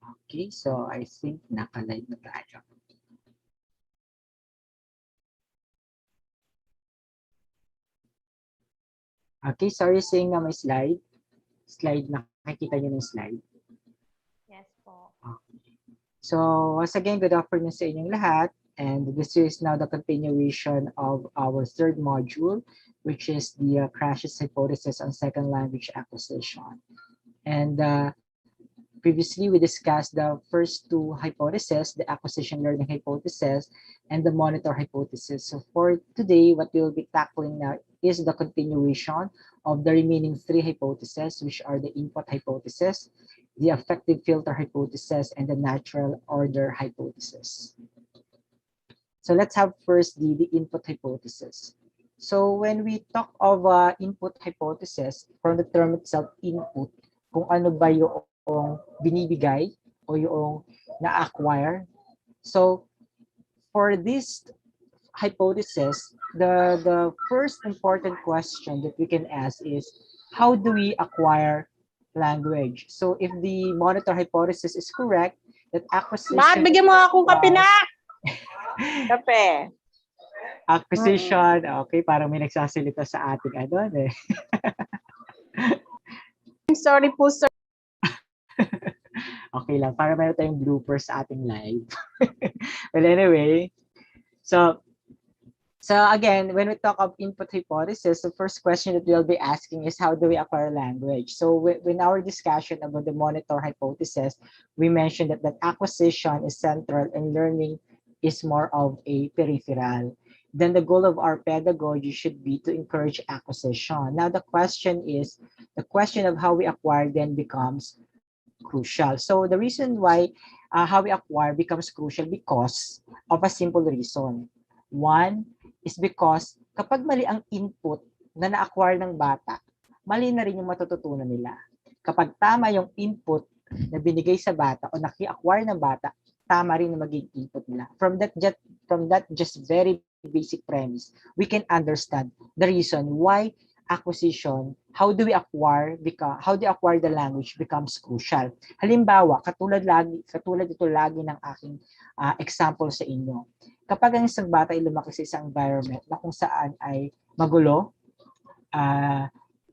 Okay, so I think naka-live na tayo. Okay, sorry saying na may slide. Slide, nakikita niyo ng slide. Yes po. Okay. So once again, good afternoon sa inyong lahat. And this is now the continuation of our third module, which is the Krashen'S hypothesis on second language acquisition. And previously, we discussed the first two hypotheses, the acquisition learning hypothesis and the monitor hypothesis. So for today, what we'll be tackling now is the continuation of the remaining three hypotheses, which are the input hypothesis, the affective filter hypothesis, and the natural order hypothesis. So let's have first the input hypothesis. So when we talk of input hypothesis, from the term itself, input, kung ano ba yung binibigay o yung na-acquire. So for this hypothesis, the first important question that we can ask is, how do we acquire language? So if the monitor hypothesis is correct, that acquisition... Matt, bigyan mo akong kape na! Kape. Acquisition, okay, parang may nagsasalita sa ating ano eh. Sorry po, sir. Okay lang, para meron tayong bloopers sa ating live. Well, anyway, so again, when we talk of input hypothesis, the first question that we'll be asking is, how do we acquire language? So in our discussion about the monitor hypothesis, we mentioned that acquisition is central and learning is more of a peripheral. Then the goal of our pedagogy should be to encourage acquisition. Now the question of how we acquire then becomes crucial. So the reason why how we acquire becomes crucial because of a simple reason. One is because kapag mali ang input na na-acquire ng bata, mali na rin yung matututunan nila. Kapag tama yung input na binigay sa bata o naki-acquire ng bata, tama rin na maging input nila. From that just very basic premise, we can understand the reason why acquisition, how do you acquire the language becomes crucial. Halimbawa, katulad ito lagi ng aking example sa inyo. Kapag ang isang bata ay lumaki sa isang environment na kung saan ay magulo,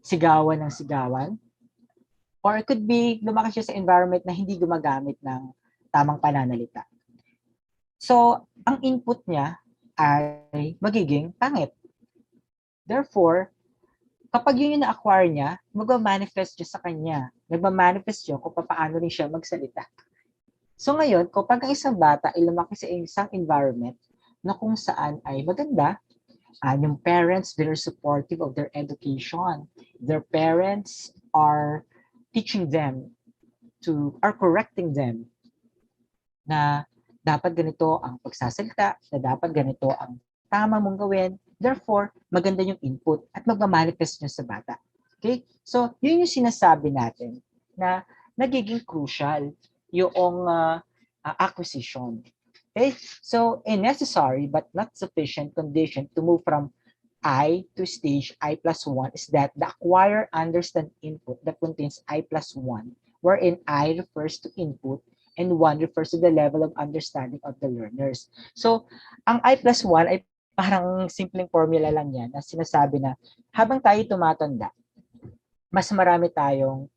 sigawan ng sigawan, or it could be lumaki siya sa environment na hindi gumagamit ng tamang pananalita. So, ang input niya ay magiging pangit. Therefore, kapag yun yung na-acquire niya, magmamanifest siya sa kanya. Nagmamanifest yun kung paano rin siya magsalita. So ngayon, kapag ang isang bata ay lumaki sa isang environment na kung saan ay maganda, yung parents, they're supportive of their education. Their parents are teaching them are correcting them na dapat ganito ang pagsasalita, na dapat ganito ang tama mong gawin. Therefore, maganda yung input at magmamanifest nyo sa bata. Okay? So, yun yung sinasabi natin na nagiging crucial yung acquisition. Okay? So, a necessary but not sufficient condition to move from I to stage I plus 1 is that the acquirer understand input that contains I plus 1, wherein I refers to input and 1 refers to the level of understanding of the learners. So, ang I plus 1 ay parang simpleng formula lang yan na sinasabi na habang tayo tumatanda, mas marami tayong,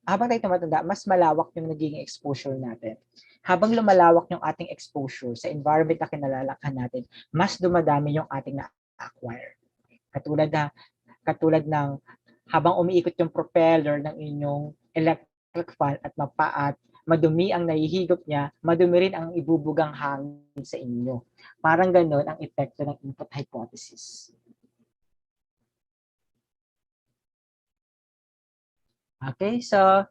habang tayo tumatanda, mas malawak yung naging exposure natin. Habang lumalawak yung ating exposure sa environment na kinalalakhan natin, mas dumadami yung ating na-acquire. Katulad ng habang umiikot yung propeller ng inyong electric fan at madumi ang nahihigop niya, madumi rin ang ibubugang hangin sa inyo. Parang gano'n ang epekto ng input hypothesis. Okay, so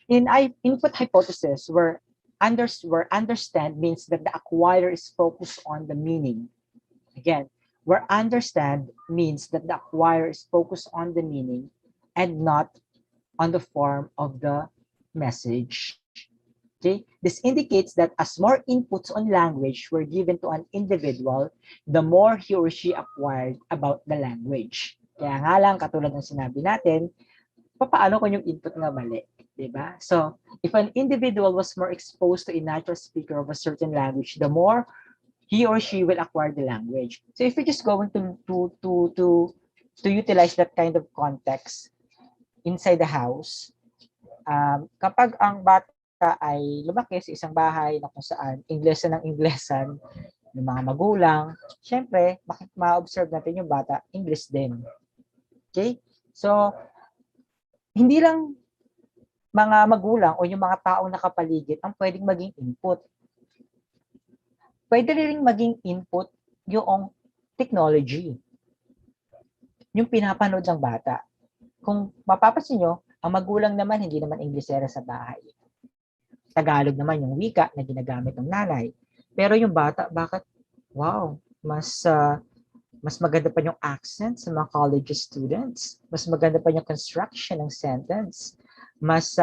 in input hypothesis, where understand means that the acquirer is focused on the meaning. Again, where understand means that the acquirer is focused on the meaning and not on the form of the message. Okay? This indicates that as more inputs on language were given to an individual, the more he or she acquired about the language. Kaya nga lang, katulad ng sinabi natin, paano kung yung input nga mali? Diba? So, if an individual was more exposed to a natural speaker of a certain language, the more he or she will acquire the language. So if you're just going to utilize that kind of context inside the house, kapag ang bata ay lumaki sa isang bahay na kung saan Inglesan ng Inglesan, ng mga magulang, syempre, ma-observe natin yung bata, English din. Okay? So, hindi lang mga magulang o yung mga taong nakapaligid ang pwedeng maging input. Pwede rin maging input yung technology. Yung pinapanood ng bata. Kung mapapansin nyo, ang magulang naman hindi naman Inglesera sa bahay. Tagalog naman yung wika na ginagamit ng nanay. Pero yung bata, bakit? Wow, mas maganda pa yung accent sa mga college students. Mas maganda pa yung construction ng sentence. Mas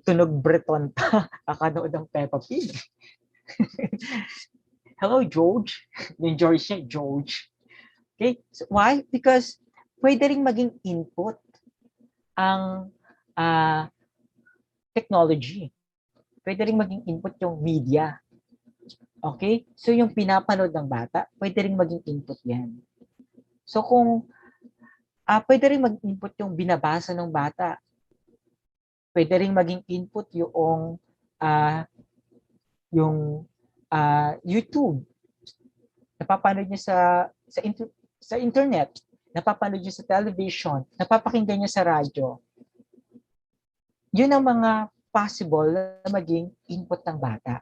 tunog Breton pa kakanood ng Peppa Pig. Hello, George. Yung George niya, George. Okay? So, why? Because pwede rin maging input ang technology. Pwede rin maging input yung media. Okay? So, yung pinapanood ng bata, pwede rin maging input yan. So, kung pwede rin maging input yung binabasa ng bata, pwede rin maging input yung YouTube. Napapanood niya sa internet, napapanood niya sa television, napapakinggan niya sa radyo. Yun ang mga possible na maging input ng bata.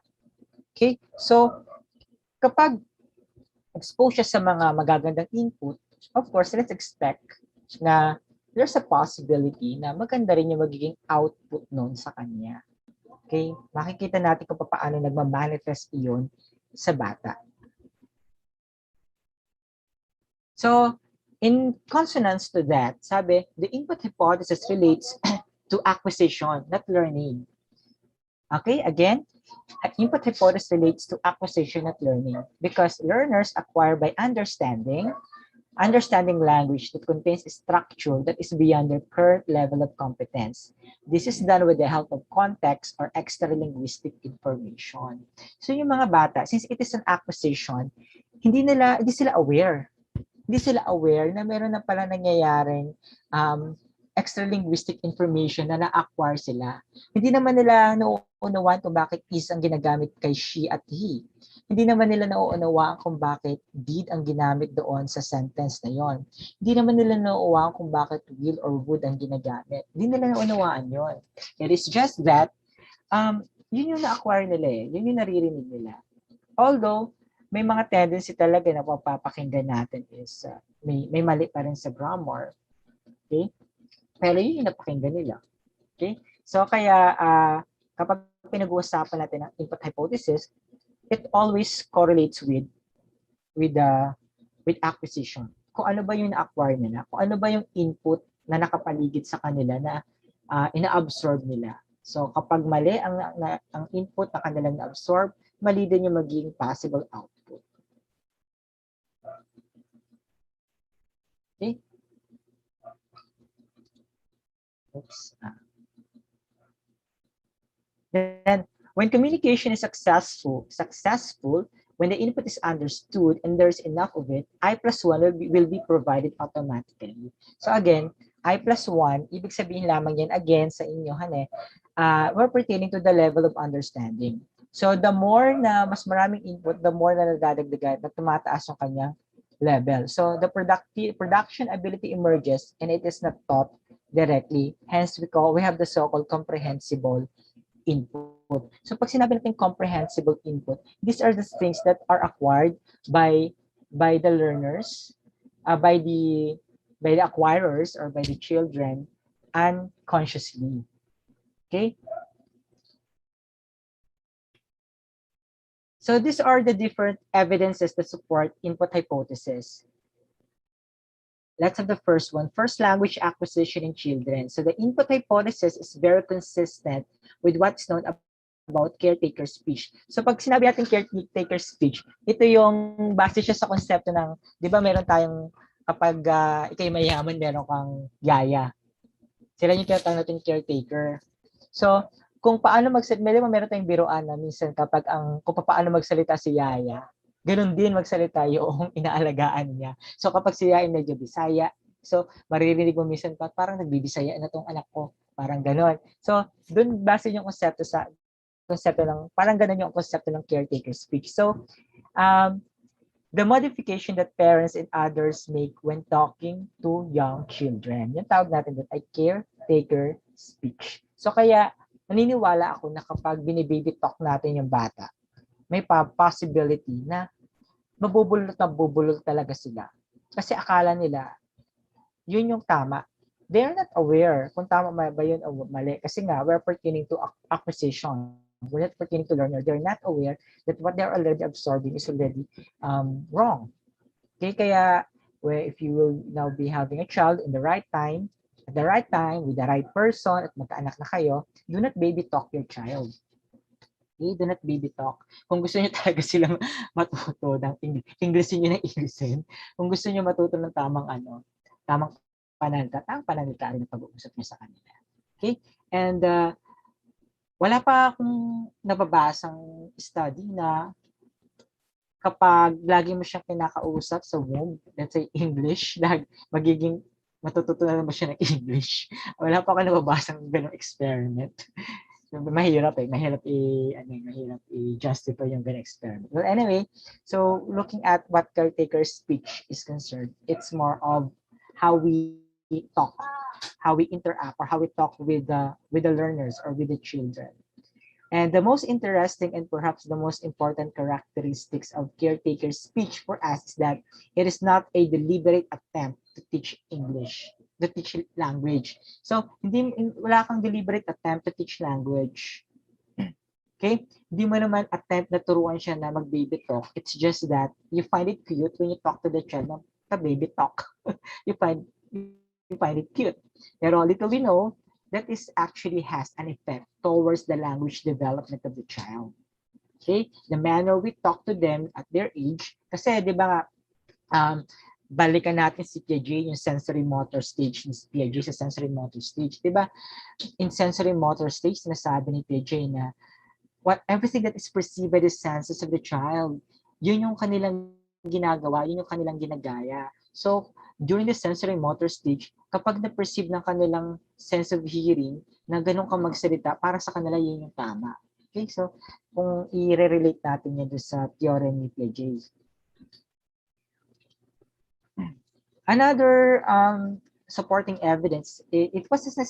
Okay? So, kapag expose siya sa mga magagandang input, of course, let's expect na there's a possibility na maganda rin yung magiging output nun sa kanya. Okay? Makikita natin kung paano nagmamanifest iyon sa bata. So, in consonance to that, sabi, the input hypothesis relates to acquisition, not learning. Okay, again, input hypothesis relates to acquisition, not learning, because learners acquire by understanding language that contains a structure that is beyond their current level of competence. This is done with the help of context or extra-linguistic information. So yung mga bata, since it is an acquisition, hindi sila aware. Hindi sila aware na meron na pala nangyayaring extra-linguistic information na na-acquire sila. Hindi naman nila nauunawaan kung bakit is ang ginagamit kay she at he. Hindi naman nila nauunawaan kung bakit did ang ginamit doon sa sentence na yon. Hindi naman nila nauunawaan kung bakit will or would ang ginagamit. Hindi nila nauunawaan yon. It is just that, yun yung na-acquire nila eh. Yun yung naririnig nila. Although, may mga tendency talaga na papapakinggan natin is may mali pa rin sa grammar. Okay? Pero yun yung napakinggan nila. Okay? So, kaya kapag pinag-uusapan natin ang input hypothesis, it always correlates with acquisition. Kung ano ba yung na-acquire nila, kung ano ba yung input na nakapaligid sa kanila na ina-absorb nila. So kapag mali ang input na kanilang na-absorb, mali din yung maging possible output. Okay? Oops. Then, when communication is successful, when the input is understood and there's enough of it, I+1 will be provided automatically. So again, I+1, ibig sabihin lamang yan again sa inyo, we're pertaining to the level of understanding. So the more na mas maraming input, the more na nadadagdagan, na tumataas yung kanyang level. So the production ability emerges and it is not taught directly. Hence, we have the so-called comprehensible input. So pag sinabi natin comprehensible input, these are the things that are acquired by the learners, by the acquirers or by the children unconsciously. Okay? So these are the different evidences that support input hypothesis. Let's have the first one. First, language acquisition in children. So the input hypothesis is very consistent with what's known about caretaker speech. So pag sinabi natin caretaker speech, ito yung base siya sa konsepto ng, di ba meron tayong kapag ikay mayaman, meron kang yaya. Sila yung tinatawag natin caretaker. So, kung paano magsalita, meron tayong biruan na minsan kapag kung paano magsalita si Yaya, ganun din magsalita yung inaalagaan niya. So, kapag si Yaya medyo Bisaya, so, maririnig mo minsan parang nagbibisaya na tong anak ko. Parang ganon. So, dun base yung konsepto ng, parang ganon yung konsepto ng caretaker speech. So, the modification that parents and others make when talking to young children. Yung tawag natin doon ay caretaker speech. So kaya naniniwala ako na kapag binibaby talk natin yung bata, may possibility na mabubulot talaga sila. Kasi akala nila, yun yung tama. They're not aware kung tama ba yun o mali. Kasi nga, we're pertaining to acquisition. We're not pertaining to learner. They're not aware that what they're already absorbing is already wrong. Okay, kaya if you will now be having a child in the right time, at the right time, with the right person, at magkaanak na kayo, do not baby talk your child. Okay, do not baby talk. Kung gusto niyo talaga silang matuto ng Englishin niyo ng Englishin, kung gusto niyo matuto ng tamang pananalita rin ang pag-uusap niyo sa kanila. Okay? And wala pa akong nababasang study na kapag lagi mo siyang kinakausap sa womb, let's say English, magiging matututunan mo siya ng English. Wala pa ako nababasang ganong experiment. Mahirap i-justify yung ganong experiment. Well, anyway, so looking at what caretaker speech is concerned, it's more of how we talk, how we interact, or how we talk with the learners or with the children. And the most interesting and perhaps the most important characteristics of caretaker speech for us is that it is not a deliberate attempt to teach English, to teach language. So, wala kang deliberate attempt to teach language. Okay? Hindi mo naman attempt na turuan siya na mag-baby talk. It's just that you find it cute when you talk to the child na baby talk. you find it cute. Pero little we know, that is actually has an effect towards the language development of the child. Okay? The manner we talk to them at their age, kasi di ba balikan natin si Piaget, yung sensory motor stage ni Piaget sa sensory motor stage. Di ba? In sensory motor stage, sinasabi ni Piaget na everything that is perceived by the senses of the child, yun yung kanilang ginagawa, yun yung kanilang ginagaya. So, during the sensory motor stage, kapag na-perceive ng kanilang sense of hearing na ganun ka magsalita, para sa kanila yun yung tama. Okay, so kung i-relate natin yan doon sa theorem ni Piaget. Another supporting evidence, it was a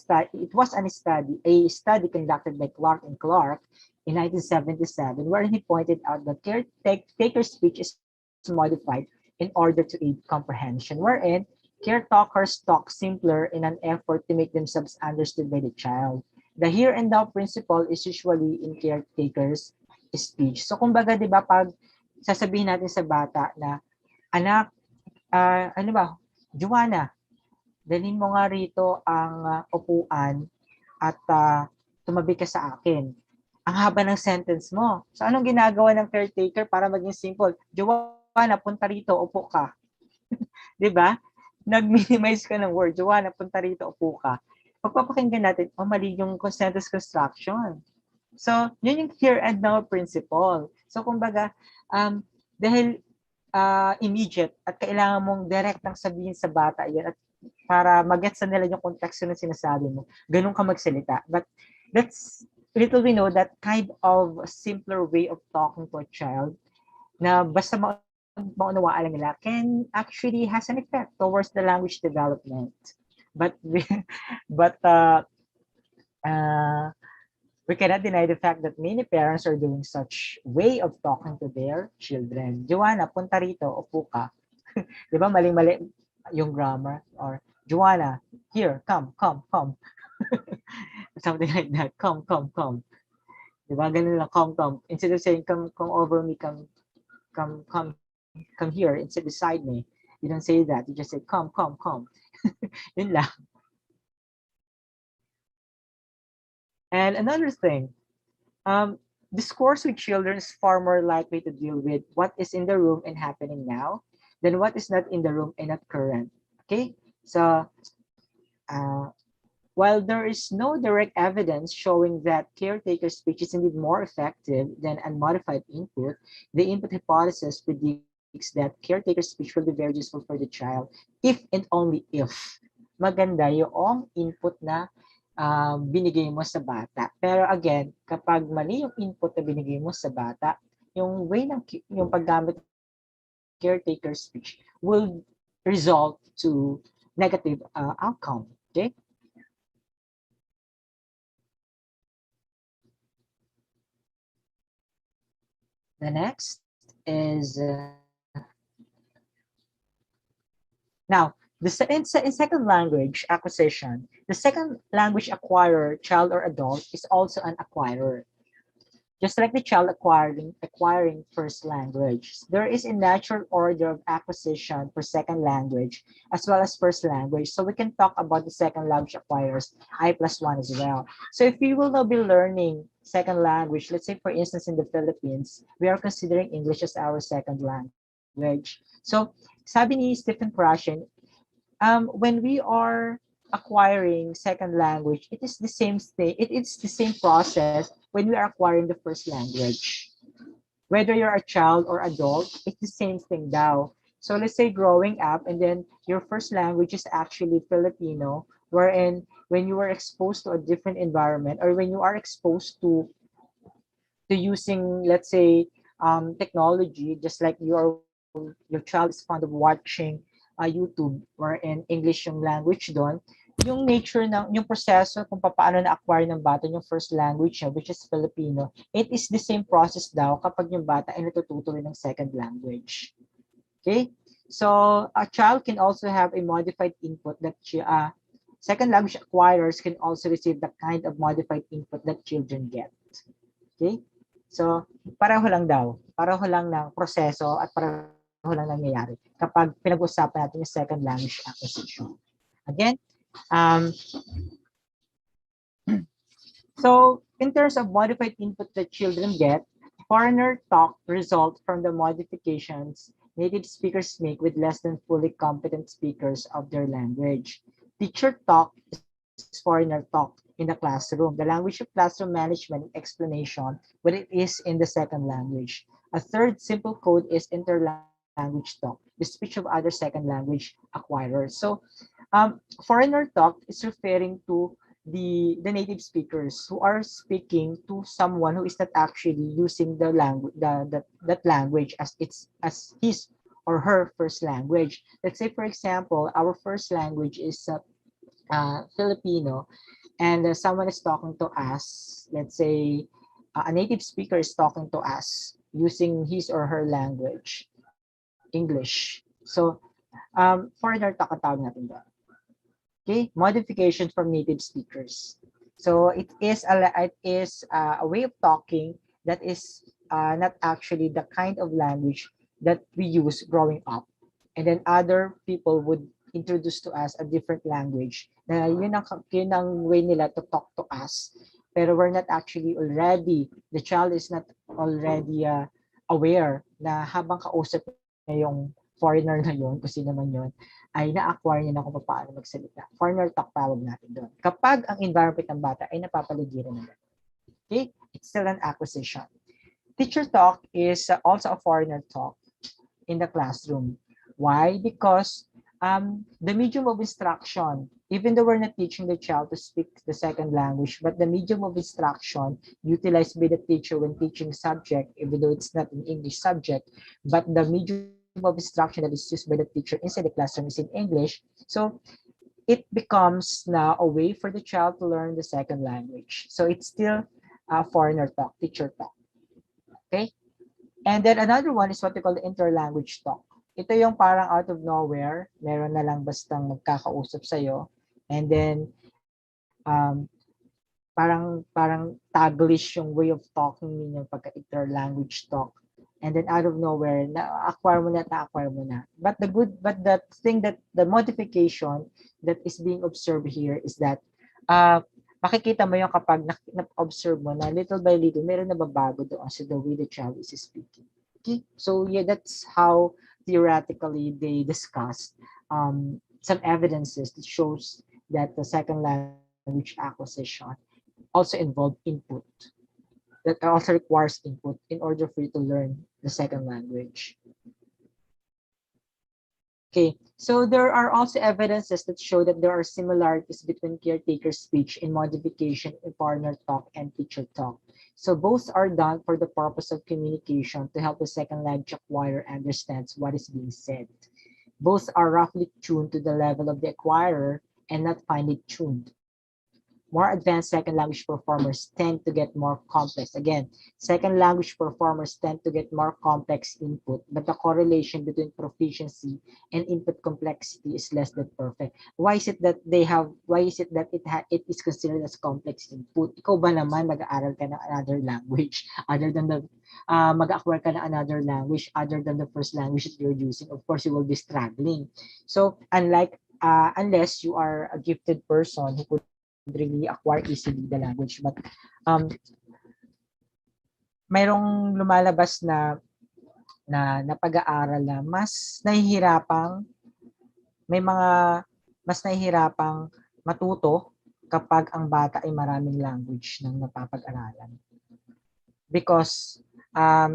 study conducted by Clark and Clark in 1977, wherein he pointed out that caretaker speech is modified in order to aid comprehension, wherein caretakers talk simpler in an effort to make themselves understood by the child. The here and now principle is usually in caretakers speech. So kumbaga, di ba, pag sasabihin natin sa bata na, anak, ano ba, Joanna, dalhin mo nga rito ang upuan at tumabi ka sa akin. Ang haba ng sentence mo. So anong ginagawa ng caretaker para maging simple? Joanna, punta rito, upo ka. 'Di ba? Nag-minimize ka ng word. Joanna, punta rito, upo ka. Pagpapakinggan natin, mali yung sentence construction. So, yun yung here and now principle. So, kumbaga, dahil immediate at kailangan mong directang sabihin sa bata yan at para mag-gets nila yung context na sinasabi mo, ganun ka magsalita. But that's little we know that kind of simpler way of talking to a child na basta maunawaan lang nila can actually has an effect towards the language development. But we cannot deny the fact that many parents are doing such way of talking to their children. Joanna, punta rito, upo ka. Di ba, mali-mali yung grammar? Or, Joanna, here, come. Something like that. Come. Di ba, ganun lang, come. Instead of saying, come over me, come here, instead beside me. You don't say that. You just say, come. Yun lang. And another thing, discourse with children is far more likely to deal with what is in the room and happening now than what is not in the room and not current. Okay? So, While there is no direct evidence showing that caretaker speech is indeed more effective than unmodified input, the input hypothesis predicts that caretaker speech will be very useful for the child if and only if maganda yung input na binigay mo sa bata. Pero again, kapag mali yung input na binigay mo sa bata, yung way ng yung paggamit ng caretaker speech will result to negative outcome. Okay? The next is now in second language acquisition, the second language acquirer, child or adult, is also an acquirer. Just like the child acquiring first language, there is a natural order of acquisition for second language as well as first language. So we can talk about the second language acquirers, I+1 as well. So if we will now be learning second language, let's say for instance in the Philippines, we are considering English as our second language. So sabi ni Stephen Krashen, when we are acquiring second language, it is the same thing. It's the same process when we are acquiring the first language. Whether you're a child or adult, it's the same thing now. So let's say growing up and then your first language is actually Filipino, wherein when you were exposed to a different environment or when you are exposed to using, let's say, technology, just like your child is fond of watching YouTube wherein English yung language doon, yung nature ng yung proseso kung paano na-acquire ng bata yung first language niya, which is Filipino, it is the same process daw kapag yung bata ay natututo rin ng second language. Okay? So a child can also have a modified input that second language acquirers can also receive the kind of modified input that children get. Okay? So pareho lang daw. Pareho lang ng proseso at pareho lang nangyayari kapag pinag-usapan natin yung second language acquisition. Again, so in terms of modified input that children get, foreigner talk results from the modifications native speakers make with less than fully competent speakers of their language. Teacher talk is foreigner talk in the classroom. The language of classroom management and explanation, when it is in the second language. A third simple code is interlanguage talk, the speech of other second language acquirers. So foreigner talk is referring to the native speakers who are speaking to someone who is not actually using the language that language as his or her first language. Let's say for example, our first language is Filipino, and someone is talking to us. Let's say a native speaker is talking to us using his or her language, English. So foreigner talk ang tawag natin doon. Okay, modifications from native speakers. So it is a way of talking that is not actually the kind of language that we use growing up, and then other people would introduce to us a different language na yun ang way nila to talk to us, pero we're not actually already, the child is not already aware na habang kausap niya yung foreigner na yun, kung sino man yun, ay na-acquire niya na kung paano magsalita. Foreigner talk tawag natin doon. Kapag ang environment ng bata ay napapaligiran na. Okay? It's still an acquisition. Teacher talk is also a foreigner talk in the classroom. Why? Because the medium of instruction, even though we're not teaching the child to speak the second language, but the medium of instruction utilized by the teacher when teaching subject, even though it's not an English subject, but the medium of instruction that is used by the teacher inside the classroom is in English. So it becomes now a way for the child to learn the second language. So it's still foreigner talk, teacher talk. Okay? And then another one is what we call the interlanguage talk. Ito yung parang out of nowhere, meron na lang bastang magkakausap sa'yo. And then, parang Taglish yung way of talking ninyo pagka interlanguage talk. And then out of nowhere, na-acquire mo na. But the thing that, the modification that is being observed here is that, makikita mo yung kapag na-observe mo na little by little, meron na babago doon sa the way the child is speaking. Okay? So yeah, that's how theoretically they discussed some evidences that shows that the second language language acquisition also involve input. That also requires input in order for you to learn the second language. Okay, so there are also evidences that show that there are similarities between caretaker speech and modification in partner talk and teacher talk. So both are done for the purpose of communication to help the second language acquirer understands what is being said. Both are roughly tuned to the level of the acquirer and not finely tuned. More advanced second language performers tend to get more complex. Again, second language performers tend to get more complex input, but the correlation between proficiency and input complexity is less than perfect. Why is it that it is considered as complex input? Ikaw ba naman mag-aaral ka ng another language other than mag-acquire ka ng another language other than the first language that you're using? Of course, you will be struggling. So, unless you are a gifted person who could really acquire easily the language, but mayroong lumalabas na pag-aaral na mas nahihirapang matuto kapag ang bata ay maraming language ng napapag-aralan. Because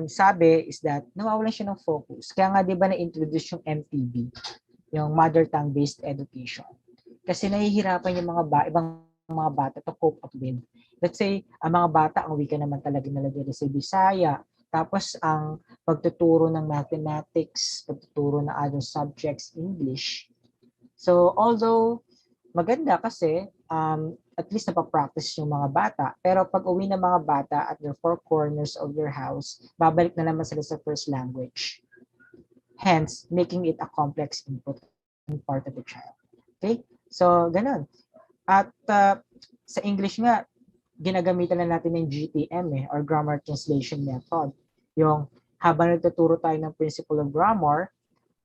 sabi is that nawawalan siya ng focus. Kaya nga 'di ba na-introduce yung MTB, yung mother tongue based education. Kasi nahihirapan yung ibang mga bata to cope up with. Let's say, ang mga bata, ang wika naman talaga nila sa Bisaya. Tapos, ang pagtuturo ng mathematics, pagtuturo ng other subjects, English. So, although maganda kasi, at least napapractice yung mga bata. Pero pag uwi ng mga bata at their four corners of their house, babalik na naman sila sa first language. Hence, making it a complex input in part of the child. Okay? So, ganun. At sa English nga, ginagamitan na natin ng GTM or Grammar Translation Method. Yung habang nagtuturo tayo ng principle of grammar,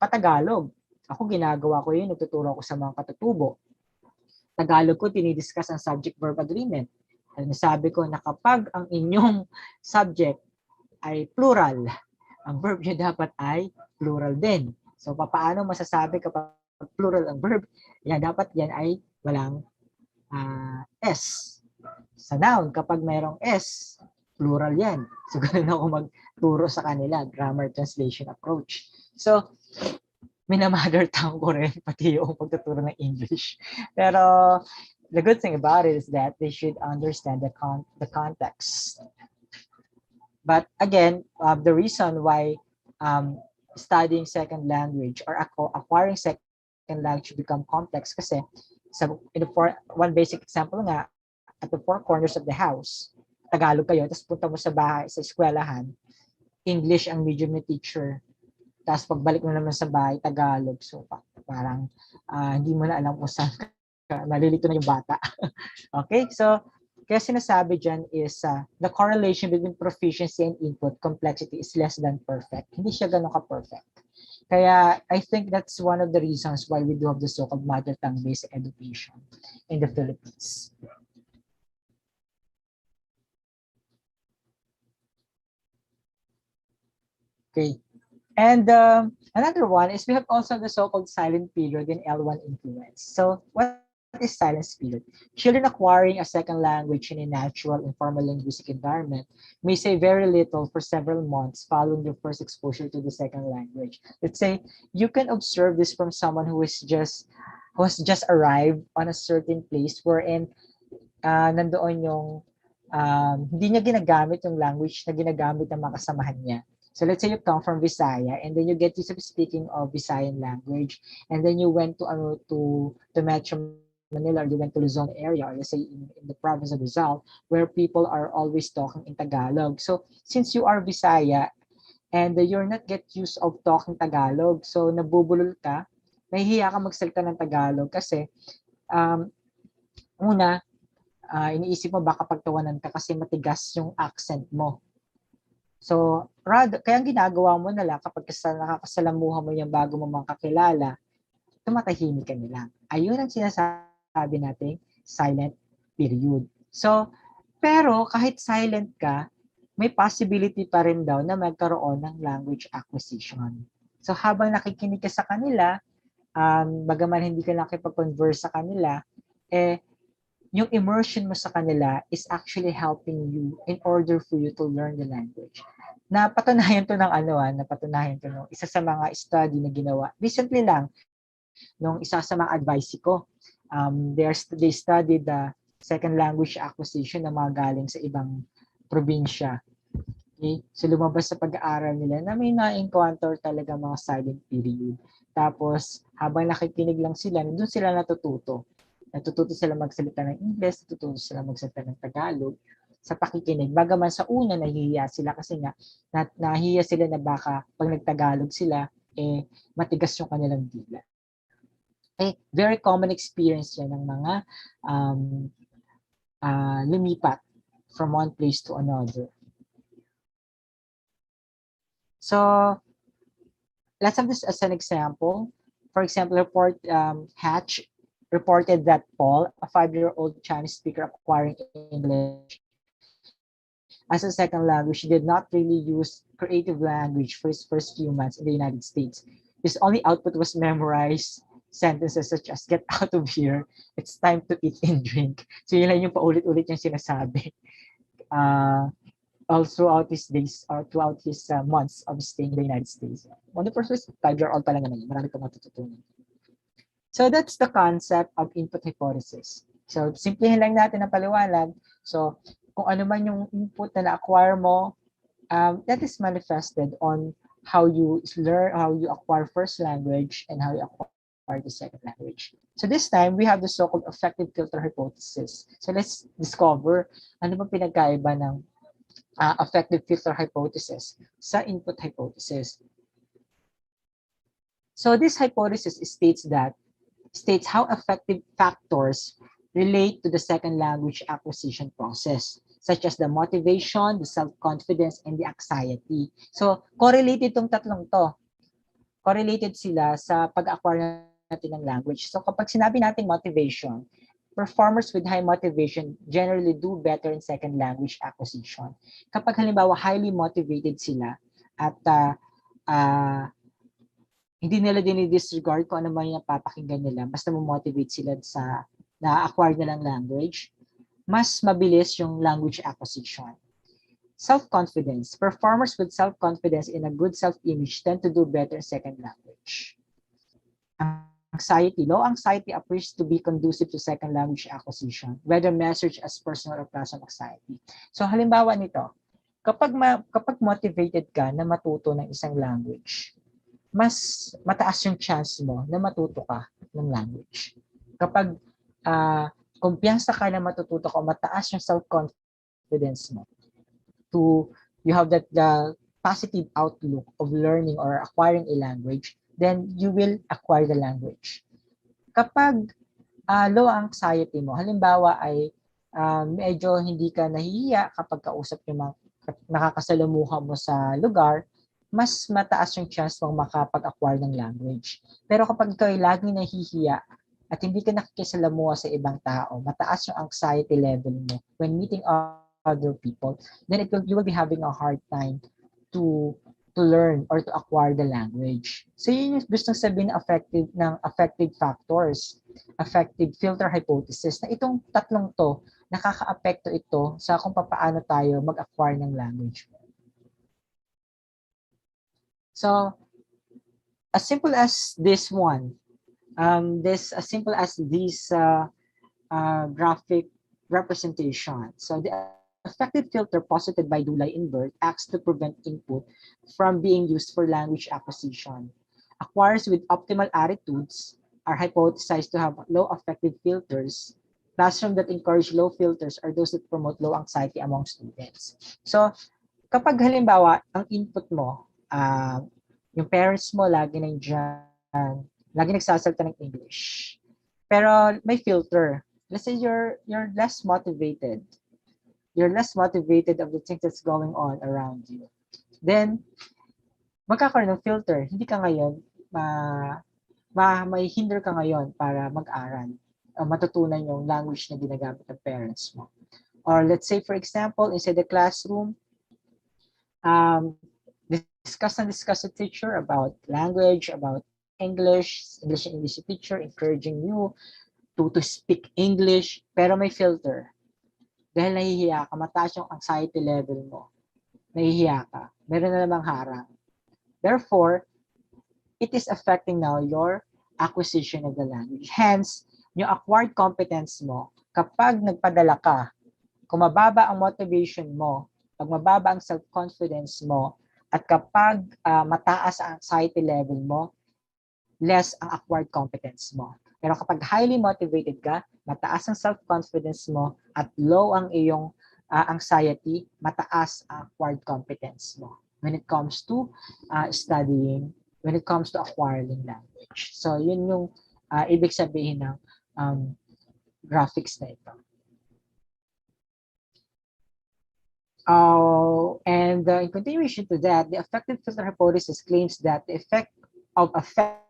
patagalog. Ako ginagawa ko yun, nagtuturo ako sa mga katutubo. Tagalog ko, tinidiscuss ang subject-verb agreement. Sabi ko na kapag ang inyong subject ay plural, ang verb nyo dapat ay plural din. So, paano masasabi kapag plural ang verb? Dapat yan ay walang S. Sa noun, kapag mayroong S, plural yan. So, ganun ako magturo sa kanila, grammar translation approach. So, minamother tongue ko rin, pati yung pagtuturo ng English. Pero, the good thing about it is that they should understand the context. But again, the reason why studying second language or acquiring second language become complex kasi one basic example nga, at the four corners of the house, Tagalog kayo, tapos punta mo sa bahay, sa eskwelahan, English ang medium ni teacher, tapos pagbalik mo naman sa bahay, Tagalog. So, parang hindi mo na alam kung saan nalilito na yung bata. Okay? So, kaya sinasabi dyan is the correlation between proficiency and input complexity is less than perfect. Hindi siya ganun ka-perfect. Kaya I think that's one of the reasons why we do have the so-called mother tongue-based education in the Philippines. Okay. And another one is we have also the so-called silent period in L1 influence. So what is silence period? Children acquiring a second language in a natural, informal linguistic environment may say very little for several months following their first exposure to the second language. Let's say you can observe this from someone who has just arrived on a certain place wherein nandoon yung hindi niya ginagamit yung language na ginagamit ng mga kasamahan niya. So let's say you come from Visaya and then you get used to speaking of Visayan language and then you went to Metro Manila, or you went to Luzon area, or let's say in the province of Rizal, where people are always talking in Tagalog. So since you are Visaya and you're not get used of talking Tagalog, so nabubulol ka, nahihiya ka magsalita ng Tagalog kasi iniisip mo baka pagtawanan ka kasi matigas yung accent mo. So, kaya ang ginagawa mo na lang kapag nakakasalamuha mo yung bago mo mga kakilala, tumatahimik ka nila. Ayun ang sinasabi natin, silent period. So, pero kahit silent ka, may possibility pa rin daw na magkaroon ng language acquisition. So, habang nakikinig ka sa kanila, bagaman hindi ka nakipag-converse sa kanila, yung immersion mo sa kanila is actually helping you in order for you to learn the language. Napatunayan to napatunayan to nung isa sa mga study na ginawa. Recently lang, nung isa sa mga advice ko, they studied the second language acquisition na mga galing sa ibang probinsya. Okay? So lumabas sa pag-aaral nila na may na-encounter talaga mga silent period. Tapos habang nakikinig lang sila, doon sila natututo. Natututo sila magsalita ng English, natututo sila magsalita ng Tagalog sa pakikinig. Bagaman sa una nahihiya sila kasi nga nahihiya sila na baka pag nagtagalog sila, matigas yung kanilang dila. Very common experience yan ng mga lumipat from one place to another. So let's have this as an example. For example, Hatch reported that Paul, a 5-year-old Chinese speaker acquiring English as a second language, did not really use creative language for his first few months in the United States. His only output was memorize sentences such as, get out of here, it's time to eat and drink. So yun lang yung paulit-ulit yung sinasabi. All throughout his days or throughout his months of staying in the United States. On the first 5-year-old pa lang naman yun, marami pang matututunan. So that's the concept of input hypothesis. So simplihin lang natin ang paliwanag. So kung ano man yung input na na-acquire mo, that is manifested on how you learn, how you acquire first language and how you acquire the second language. So this time, we have the so-called affective filter hypothesis. So let's discover ano ba pinagkaiba ng affective filter hypothesis sa input hypothesis. So this hypothesis states how affective factors relate to the second language acquisition process, such as the motivation, the self-confidence, and the anxiety. So correlated tong tatlong to. Correlated sila sa pag-acquire natin ng language. So kapag sinabi natin motivation, performers with high motivation generally do better in second language acquisition. Kapag halimbawa highly motivated sila at hindi nila dinidisregard kung ano man yung papakinggan nila, basta mo-motivate sila sa na-acquire nilang language, mas mabilis yung language acquisition. Self-confidence. Performers with self-confidence in a good self-image tend to do better in second language. Anxiety. Low anxiety appears to be conducive to second language acquisition, whether measured as personal or class anxiety. So halimbawa nito, kapag motivated ka na matuto ng isang language, mas mataas yung chance mo na matuto ka ng language. Kapag kumpiyansa ka na matututo ka, mataas yung self-confidence mo you have the positive outlook of learning or acquiring a language, then you will acquire the language. Kapag low anxiety mo, halimbawa ay medyo hindi ka nahihiya kapag kausap yung mga nakakasalamuha mo sa lugar, mas mataas yung chance mong makapag-acquire ng language. Pero kapag ikaw ay laging nahihiya at hindi ka nakikisalamuha sa ibang tao, mataas yung anxiety level mo when meeting other people, then you will be having a hard time to learn or to acquire the language. So yun yung gustong sabihin ng affective factors, affective filter hypothesis, na itong tatlong to, nakaka-apekto ito sa kung paano tayo mag-acquire ng language. So, as simple as this one, as simple as this graphic representation. So the affective filter posited by Dulay in birth acts to prevent input from being used for language acquisition. Acquirers with optimal attitudes are hypothesized to have low affective filters. Classrooms that encourage low filters are those that promote low anxiety among students. So, kapag halimbawa, ang input mo, yung parents mo lagi nandiyan, lagi nagsasalita ng English. Pero may filter. Let's say you're less motivated. You're less motivated of the things that's going on around you. Then, magkakaroon ng filter. Hindi ka ngayon, may hinder ka ngayon para mag-aral. Matutunan yung language na ginagamit ng parents mo. Or let's say, for example, inside the classroom, discuss with teacher about language, about English teacher encouraging you to speak English, pero may filter. Dahil nahihiya ka, mataas yung anxiety level mo. Nahihiya ka. Meron na namang harang. Therefore, it is affecting now your acquisition of the language. Hence, yung acquired competence mo, kapag nagpadala ka, kung mababa ang motivation mo, pag mababa ang self-confidence mo, at kapag mataas ang anxiety level mo, less ang acquired competence mo. Pero kapag highly motivated ka, mataas ang self-confidence mo, at low ang iyong anxiety, mataas ang acquired competence mo when it comes to studying, when it comes to acquiring language. So, yun yung ibig sabihin ng graphics na ito. And in continuation to that, the affective filter hypothesis claims that the effect of affect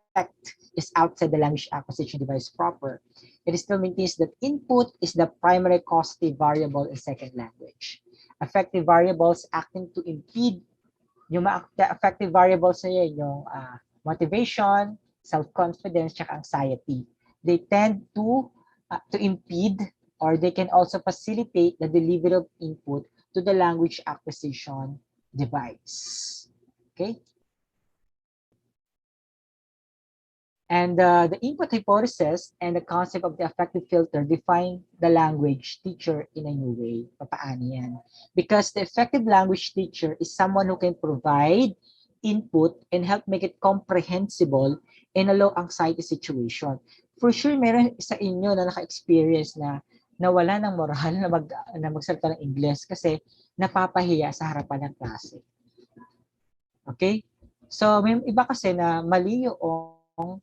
is outside the language acquisition device proper. It still maintains that input is the primary causative variable in second language. Affective variables acting to impede yung affective variables na yun, yung motivation, self-confidence, tsaka anxiety. They tend to impede, or they can also facilitate the delivery of input to the language acquisition device. Okay? And the input hypothesis and the concept of the affective filter define the language teacher in a new way. Papaano yan? Because the effective language teacher is someone who can provide input and help make it comprehensible in a low anxiety situation. For sure, meron sa inyo na naka-experience na nawala ng moral na magsalita ng English kasi napapahiya sa harapan ng klase. Okay? So, may iba kasi na mali yung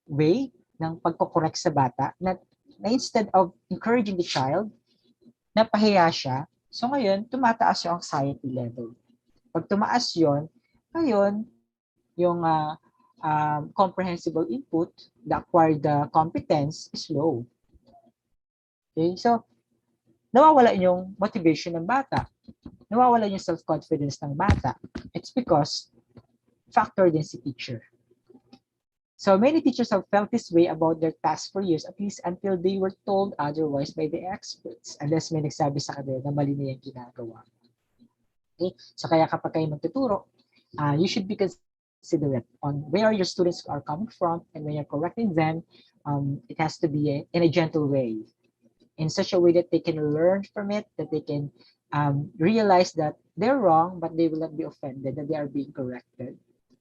way ng pagko-correct sa bata na instead of encouraging the child, napahiya siya. So ngayon, tumataas yung anxiety level. Pag tumaas yon, ngayon, yung comprehensible input, the acquired competence is low. Okay? So, nawawala yung motivation ng bata. Nawawala yung self-confidence ng bata. It's because factor din si teacher. So many teachers have felt this way about their tasks for years, at least until they were told otherwise by the experts, unless may nagsabi sa kanila na mali na yung ginagawa. Okay? So kaya kapag kayo magtuturo, you should be considerate on where your students are coming from, and when you're correcting them, it has to be in a gentle way, in such a way that they can learn from it, that they can realize that they're wrong, but they will not be offended that they are being corrected.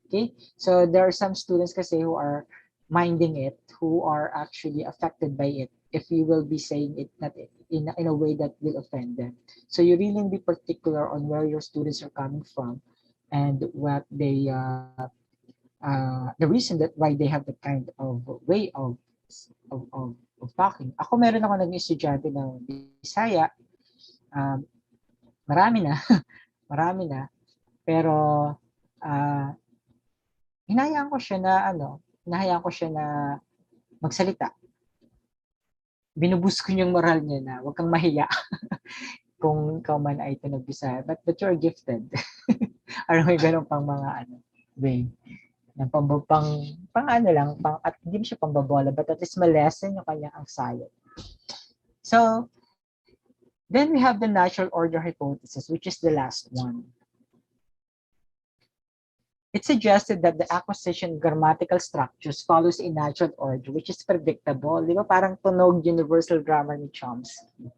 Okay, so there are some students kasi who are minding it, who are actually affected by it if you will be saying it not in a way that will offend them. So you really be particular on where your students are coming from and what they the reason that why they have the kind of way of talking. Ako meron ako naging estudyante ng Bisaya, marami na, pero hinayaan ko siya na magsalita. Binubus ko yung moral niya na huwag kang mahiya kung ikaw man ay Bisaya, but you're gifted. Ano may ganun pang mga way ng at hindi mo siya pambabola, but at least ma-lessen yung kanyang anxiety. So then we have the natural order hypothesis, which is the last one. It suggested that the acquisition of grammatical structures follows a natural order, which is predictable. Di ba parang tunog universal grammar ni Chomsky?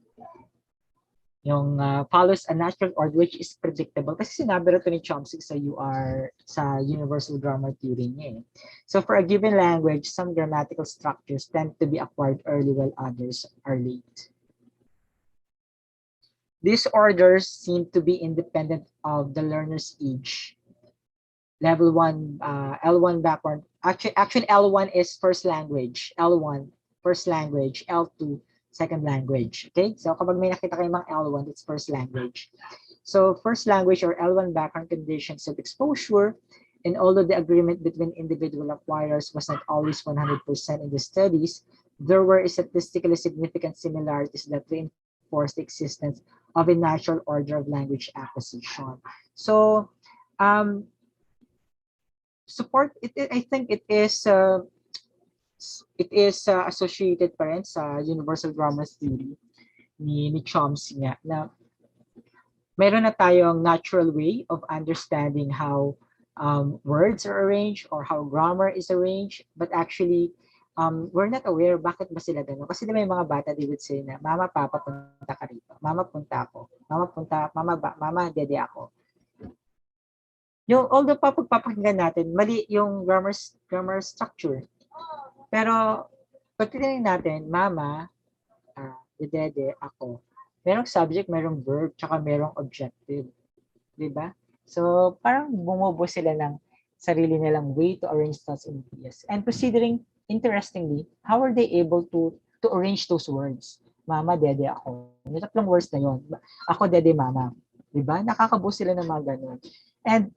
Yung follows a natural order, which is predictable. Kasi sinabi rin ito ni Chomsky sa universal grammar theory niya. So for a given language, some grammatical structures tend to be acquired early while others are late. These orders seem to be independent of the learner's age. Level 1, L1 background. Actually, L1 is first language. L1, first language. L2, second language. Okay? So kapag may nakita kayo mga L1, it's first language. So first language or L1 background conditions of exposure, and although the agreement between individual acquirers was not always 100% in the studies, there were statistically significant similarities that reinforce the existence of a natural order of language acquisition. So, support it, I think it is It is associated pa rin sa universal grammar theory ni Chomsky nga na meron na tayong natural way of understanding how words are arranged or how grammar is arranged, but actually, we're not aware bakit ba sila gano'n. Kasi diba yung mga bata, they would say na, Mama, Papa, punta ka rito. Mama, punta ako. Mama, dede ako. Yung, although pagpapakinggan natin, mali yung grammar structure. Pero, pag tinignan natin, Mama, dede, ako. Merong subject, merong verb, tsaka merong objective. Diba? So, parang bumubo sila ng sarili nilang way to arrange thoughts and ideas. And considering, interestingly, how are they able to arrange those words? Mama, dede, ako. Yung tatlong words na yun. Ako, dede, mama. Diba? Nakakabuo sila ng mga ganun. And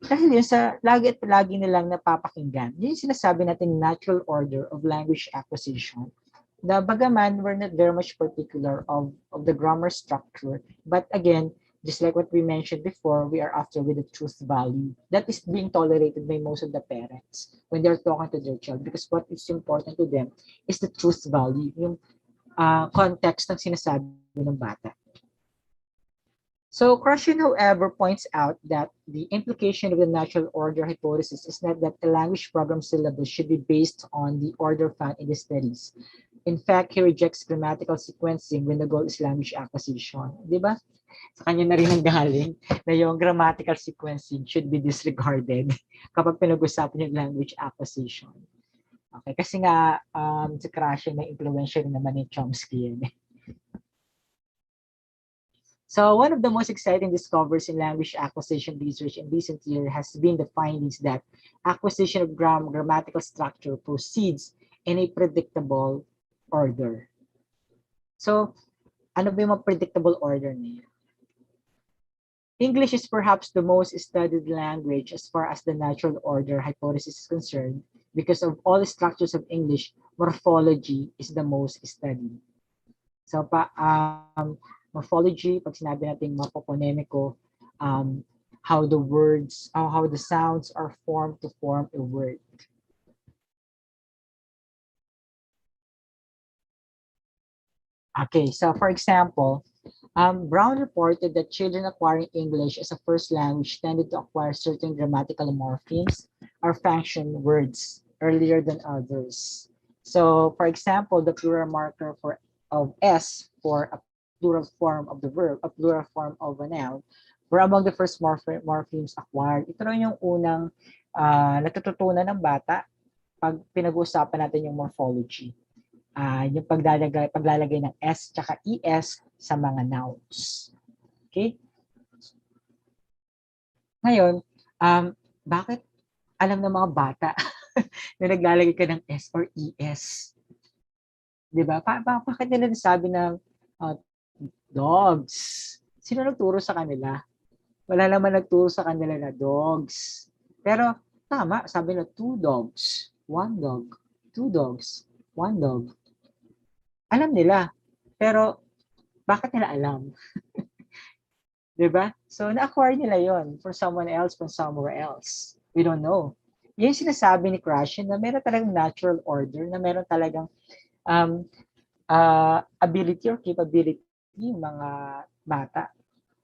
dahil yun sa lagi at lagi nilang napapakinggan, yun yung sinasabi natin natural order of language acquisition. The bagaman, we're not very much particular of the grammar structure, but again, just like what we mentioned before, we are after with the truth value. That is being tolerated by most of the parents when they're talking to their child because what is important to them is the truth value, yung context ng sinasabi ng bata. So Krashen, however, points out that the implication of the natural order hypothesis is not that the language program syllabus should be based on the order found in the studies. In fact, he rejects grammatical sequencing when the goal is language acquisition. Di ba? Sa kanya na rin ang galing na yung grammatical sequencing should be disregarded kapag pinag-usapan yung language acquisition. Okay, kasi nga si Krashen may influential naman ni Chomsky yan. So one of the most exciting discoveries in language acquisition research in recent years has been the findings that acquisition of grammatical structure proceeds in a predictable order. So, ano ba yung predictable order niya? English is perhaps the most studied language as far as the natural order hypothesis is concerned because of all the structures of English, morphology is the most studied. So, morphology, pag sinabi natin morphophonemico, how the words, how the sounds are formed to form a word. Okay, so for example, Brown reported that children acquiring English as a first language tended to acquire certain grammatical morphemes or function words earlier than others. So, for example, the plural marker of S for a plural form of the verb, a plural form of a noun, were among the first morphemes acquired. Ito rin yung unang natututunan ng bata pag pinag-uusapan natin yung morphology. Yung paglalagay ng S tsaka ES sa mga nouns. Okay? Ngayon, bakit alam ng mga bata na naglalagay ka ng S or ES? Diba? Bakit nila nasabi ng dogs? Sino nagturo sa kanila? Wala naman nagturo sa kanila na dogs. Pero tama, sabi na 2 dogs, 1 dog, 2 dogs, 1 dog. Alam nila, pero bakit nila alam? Diba? So, na-acquire nila yon for someone else from somewhere else. We don't know. Yan sinasabi ni Krashen na meron talagang natural order, na meron talagang ability or capability yung mga bata.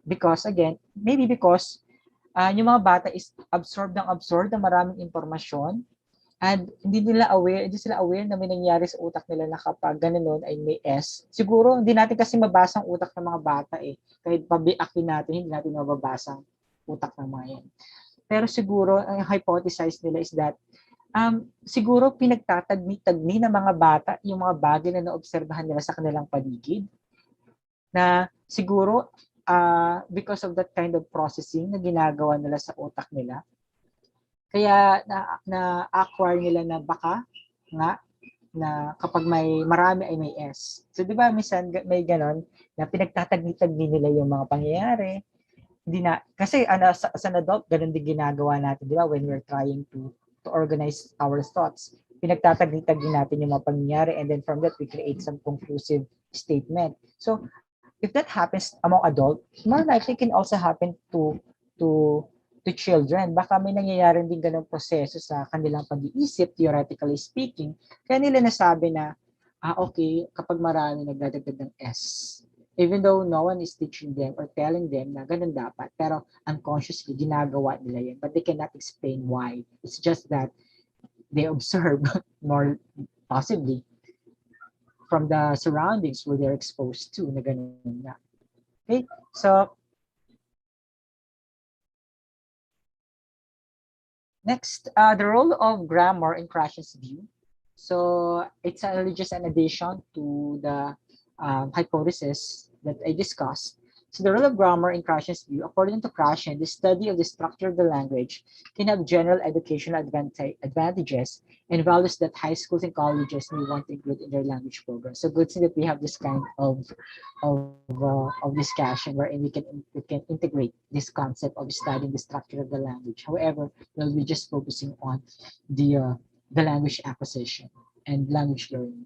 Because again, maybe because yung mga bata is absorbed ng maraming impormasyon. And hindi sila aware na may nangyari sa utak nila na kapag gano'n ay may S. Siguro, hindi natin kasi mabasa ang utak ng mga bata eh. Kahit pabiakin natin, hindi natin mababasa ang utak ng mga yan. Pero siguro, ang hypothesize nila is that siguro pinagtatagni-tagni ng mga bata yung mga bagay na naobserbahan nila sa kanilang paligid. Na siguro, because of that kind of processing na ginagawa nila sa utak nila, kaya na-acquire nila na baka nga na kapag may marami ay may S. So di ba minsan may ganon na pinagtatagni-tagni nila yung mga pangyayari. Hindi na kasi as an adult ganon din ginagawa natin, di ba, when we're trying to organize our thoughts. Pinagtatagni-tagni natin yung mga pangyayari and then from that we create some conclusive statement. So if that happens among adults, more likely can also happen to to children. Baka may nangyayari din ganong proseso sa kanilang pag-iisip, theoretically speaking, kaya nila nasabi na, okay, kapag marami nagdadagdag ng S. Even though no one is teaching them or telling them na ganun dapat, pero unconsciously, ginagawa nila yan. But they cannot explain why. It's just that they observe more possibly from the surroundings where they're exposed to na ganun na. Okay, so next, the role of grammar in Krashen'S view. So it's only just an addition to the hypothesis that I discussed. So the role of grammar in Krashen'S view, according to Krashen, the study of the structure of the language can have general educational advantages and values that high schools and colleges may want to include in their language program. So good thing that we have this kind of discussion wherein we can integrate this concept of studying the structure of the language. However, we'll be just focusing on the language acquisition and language learning.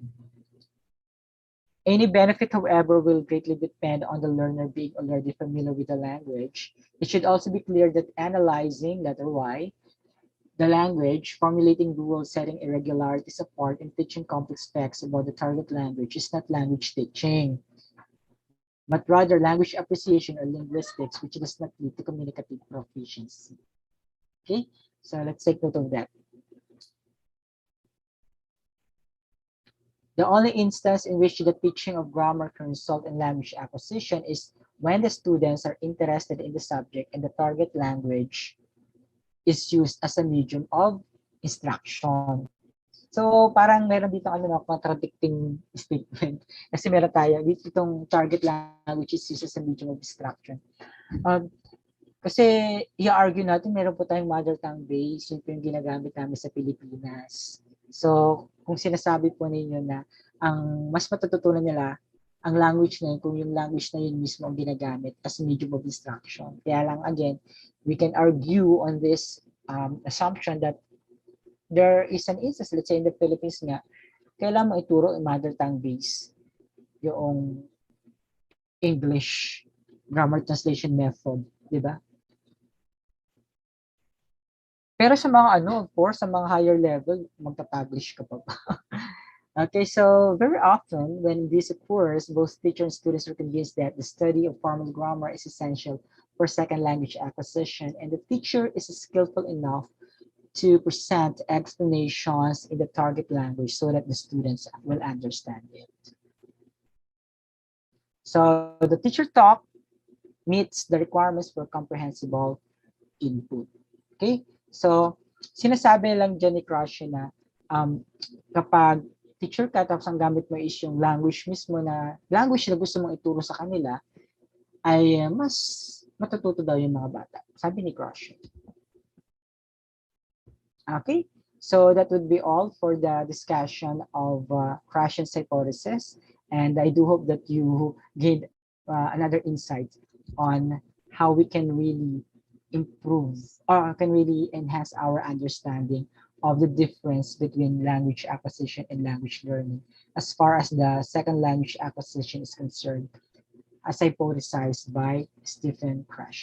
Any benefit, however, will greatly depend on the learner being already familiar with the language. It should also be clear that analyzing, letter Y, the language, formulating rules, setting irregularities apart, and teaching complex facts about the target language is not language teaching, but rather language appreciation or linguistics, which does not lead to communicative proficiency. Okay, so let's take note of that. The only instance in which the teaching of grammar can result in language acquisition is when the students are interested in the subject and the target language is used as a medium of instruction. So parang meron dito contradicting statement kasi meron tayo dito itong target language is used as a medium of instruction. Kasi i-argue natin meron po tayong mother tongue base, yun po yung ginagamit namin sa Pilipinas. So kung sinasabi po ninyo na ang mas matututunan nila ang language na yun kung yung language na yun mismo ang ginagamit as medium of instruction. Kaya lang again, we can argue on this assumption that there is an instance, let's say in the Philippines nga, kailangan mo ituro in mother tongue base yung English grammar translation method, di ba? Pero sa mga of course, sa mga higher level, magta-publish ka pa ba? Okay, so very often when this occurs, both teachers and students are convinced that the study of formal grammar is essential for second language acquisition, and the teacher is skillful enough to present explanations in the target language so that the students will understand it. So the teacher talk meets the requirements for comprehensible input. Okay? So, sinasabi lang dyan ni Krashen na kapag teacher ka tapos ang gamit mo is yung language mismo na language na gusto mong ituro sa kanila, ay mas matututo daw yung mga bata. Sabi ni Krashen. Okay? So, that would be all for the discussion of Krashen's hypothesis. And I do hope that you gained another insight on how we can really improve or can really enhance our understanding of the difference between language acquisition and language learning as far as the second language acquisition is concerned, as hypothesized by Stephen Krashen.